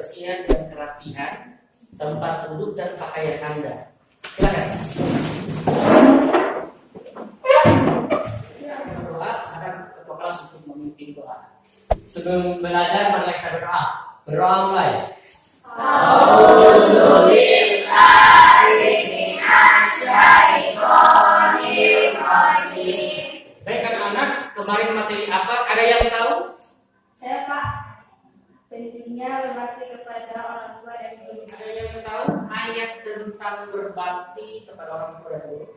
kebersihan dan kerapihan tempat duduk dan pakaian Anda. Silakan. Berdoa, sekarang ketua kelas untuk memimpin doa. Sebelum belajar, mari kita berdoa. Berdoa mulai. Baik anak-anak, kemarin materi apa? Ada yang tahu? Saya Pak, pentingnya berbakti kepada orang tua dan guru. Ada yang tahu ayat tentang berbakti kepada orang tua dan guru?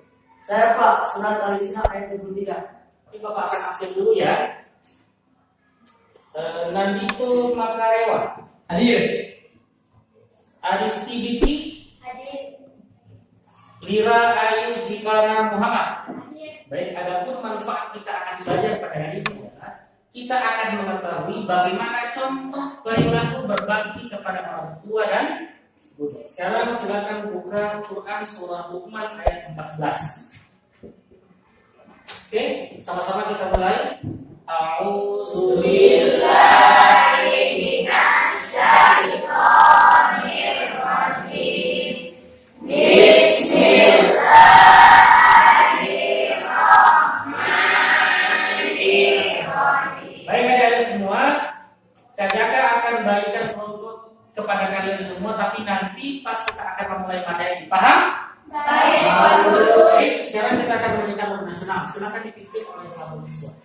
Saya Pak, surat Al-Isra ayat 23. Ini Bapak akan absen dulu ya. Nandito Makarewa hadir. Adisti Biti Hadir. Lira Ayu Zifana Muhammad. Hadir. Baik, adapun manfaat kita akan belajar pada hari ini adalah kita akan mengetahui bagaimana contoh perilaku berbakti kepada orang tua dan guru. Sekarang silakan buka Quran surah Luqman ayat 14. Oke, sama-sama kita mulai. A'udzubillahi minasyaitonir rajim. Bismillahirrahmanirrahim. Baik adik-adik semua, Kak Jaka akan bagikan peruntuk kepada kalian semua, tapi nanti pas kita akan memulai materi. Paham? Baik, sekarang kita akan memberikan warna senam. Silakan dipimpin oleh sahabat siswa.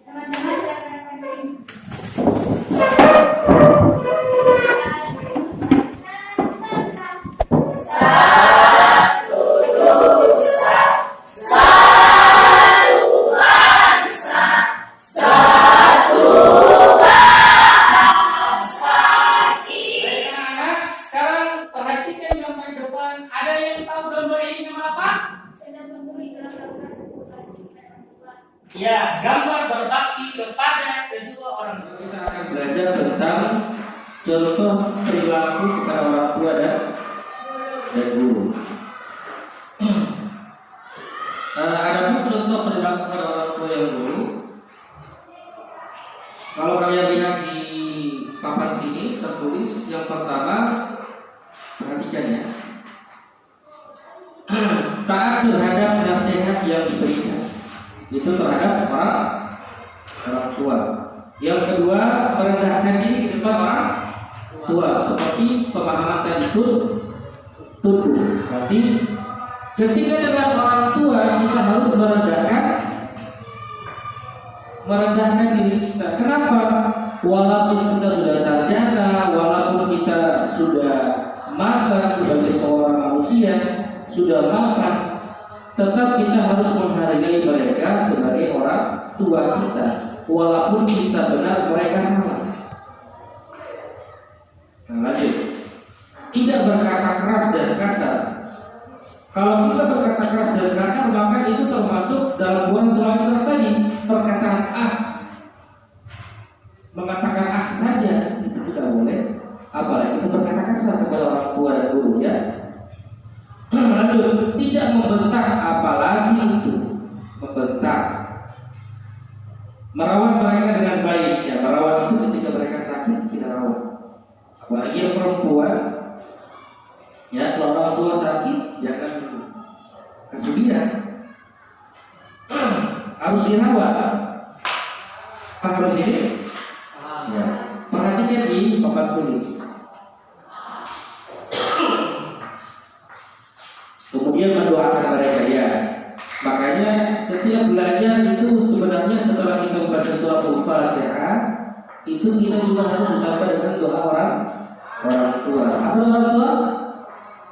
Teman-teman silakan hadir. Ya, gambar berbakti kepada kedua orang tua. Kita akan belajar tentang contoh perilaku kepada orang tua dan guru. Adapun contoh perilaku kepada orang tua dan guru, kalau kalian lihat di papan sini tertulis yang pertama, perhatikan ya. Taat terhadap nasihat yang diberikan. Itu terhadap orang tua. Yang kedua, merendahkan diri di depan orang tua, seperti pemahaman tadi tubuh. Berarti ketika dengan orang tua kita harus merendahkan diri kita. Kenapa? Walaupun kita sudah sarjana, walaupun kita sudah matang sebagai seorang manusia, sudah mapan, tetap kita harus menghargai mereka sebagai orang tua kita, walaupun kita benar mereka salah. Nah, lanjut. Tidak berkata keras dan kasar. Kalau kita berkata keras dan kasar, maka itu termasuk dalam bulan surat tadi, perkataan mengatakan saja itu tidak boleh. Apalagi kita berkata kasar kepada orang tua dan guru ya. Lanjut, tidak membentak, apalagi itu membentak. Merawat mereka dengan baik ya, merawat itu ketika mereka sakit kita rawat. Apalagi yang perempuan ya, kalau orang tua sakit jangan kesulitan, harus dirawat. Paham di sini? Ya. Perhatikan di papan tulis. Kemudian mendoakan mereka ya. Makanya setiap belajar itu sebenarnya setelah kita membaca surah Al-Fatihah, itu kita juga harus ditambah dengan doa orang tua. Apa orang tua?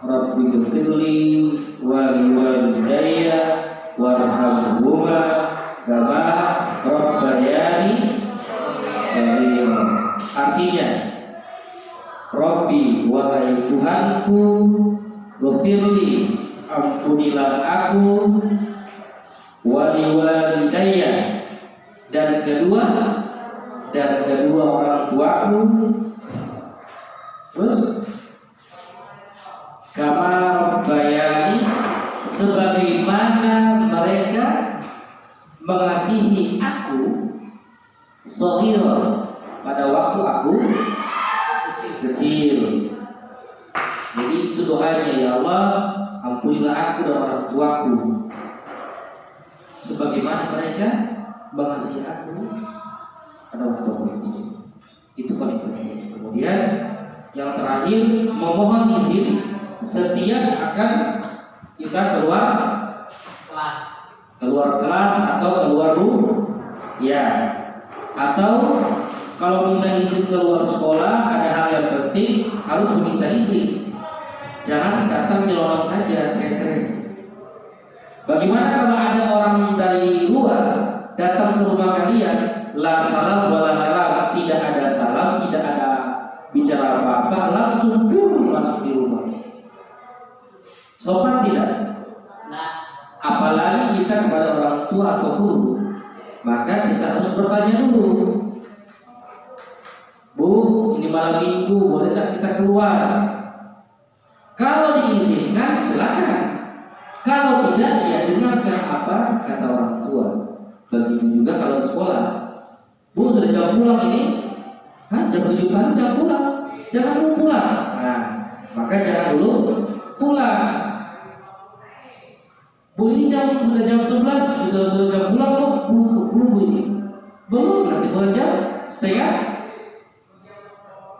Rabbighfirli wa liwalidayya warhamhuma kama rabbayani shaghira. Artinya, Rabbi, wahai Tuhanku, ghfirli, ampunilah aku, wali walidayya, dan kedua orang tuaku, terus kama bayani, sebagaimana mereka mengasihi aku shaghira, pada waktu aku kecil. Jadi itu doanya, ya Allah, ampunilah aku dan orang tuaku sebagaimana mereka mengasihi aku pada waktu aku kecil. Itu paling penting. Kemudian yang terakhir, memohon izin setiap akan kita keluar kelas atau keluar rumah, ya. Atau kalau minta izin keluar sekolah, ada hal yang penting harus meminta izin. Jangan datang nyelonong saja, keren. Bagaimana kalau ada orang dari luar datang ke rumah kalian, la salam wala kalam, tidak ada salam, tidak ada bicara apa-apa, langsung turun masuk di rumah. Sopan tidak? Apalagi kita kepada orang tua atau guru, maka kita harus bertanya dulu. Bu, ini malam minggu, boleh tak kita keluar? Kalau diizinkan, silakan. Kalau tidak, ya dengarkan apa kata orang tua. Begitu juga kalau di sekolah. Bu, sudah jam pulang ini? Kan jam 7 pagi jam pulang. Jangan dulu pulang. Nah, maka jangan dulu pulang. Bu, ini sudah jam 11, sudah jam pulang kok. Bu ini. Belum, nanti pulang jam setengah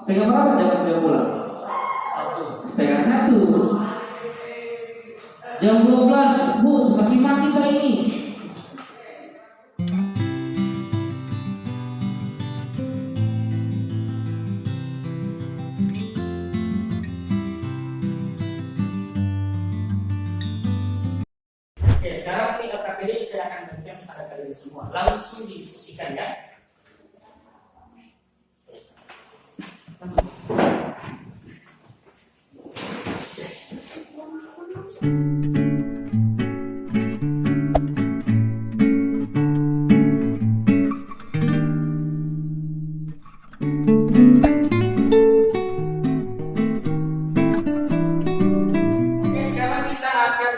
berapa jam pulang? Setengah 1. Jam 12, Bu, susah gimana kita ini? Oke, sekarang ini LKPD saya akan berikan kepada kalian semua. Langsung didiskusikan ya.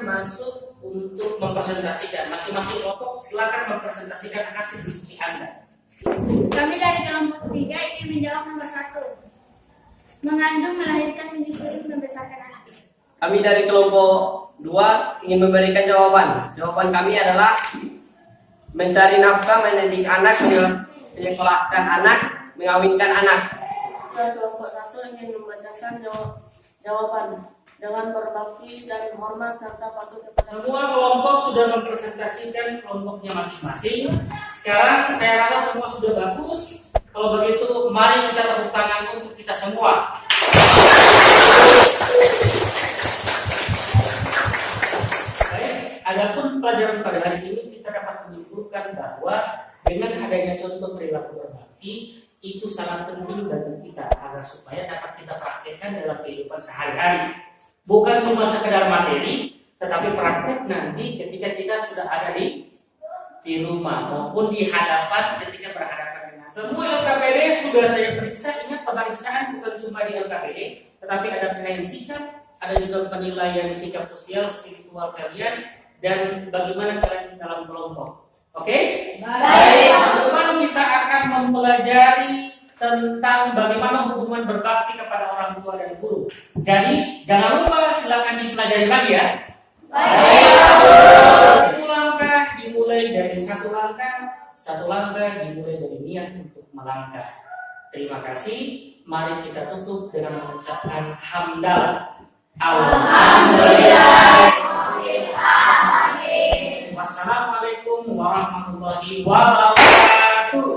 Masuk untuk mempresentasikan masing-masing kelompok, silakan mempresentasikan hasil diskusi Anda. Kami dari kelompok 3 ingin menjawab nomor 1. Mengandung, melahirkan, menyusui, membesarkan anak. Kami dari kelompok 2 ingin memberikan jawaban. Jawaban kami adalah mencari nafkah, mendidik anak, menyekolahkan anak, mengawinkan anak. Dan kelompok 1 ingin membacakan jawaban dengan berbakti dan hormat serta patuh kepada Semua kelompok sudah mempresentasikan kelompoknya masing-masing. Sekarang saya rasa semua sudah bagus. Kalau begitu, mari kita tepuk tangan untuk kita semua. Baik, adapun pelajaran pada hari ini kita dapat menyimpulkan bahwa dengan adanya contoh perilaku berbakti itu sangat penting bagi kita agar supaya dapat kita praktekkan dalam kehidupan sehari-hari. Bukan cuma sekedar materi, tetapi praktek nanti ketika kita sudah ada di rumah maupun di hadapan ketika berhadapan dengan semua LKPD sudah saya periksa. Ingat, pemeriksaan bukan cuma di LKPD, tetapi ada penilaian sikap, ada juga penilaian sikap sosial spiritual kalian dan bagaimana kalian dalam kelompok. Oke? Baik. Teman-teman, kita akan mempelajari tentang bagaimana hubungan berbakti kepada orang tua dan guru. Jadi jangan lupa, silakan dipelajari lagi ya. Baik. Satu langkah dimulai dari satu langkah dimulai dari niat untuk melangkah. Terima kasih. Mari kita tutup dengan mengucapkan hamdalah. Alhamdulillah. Wassalamualaikum warahmatullahi wabarakatuh.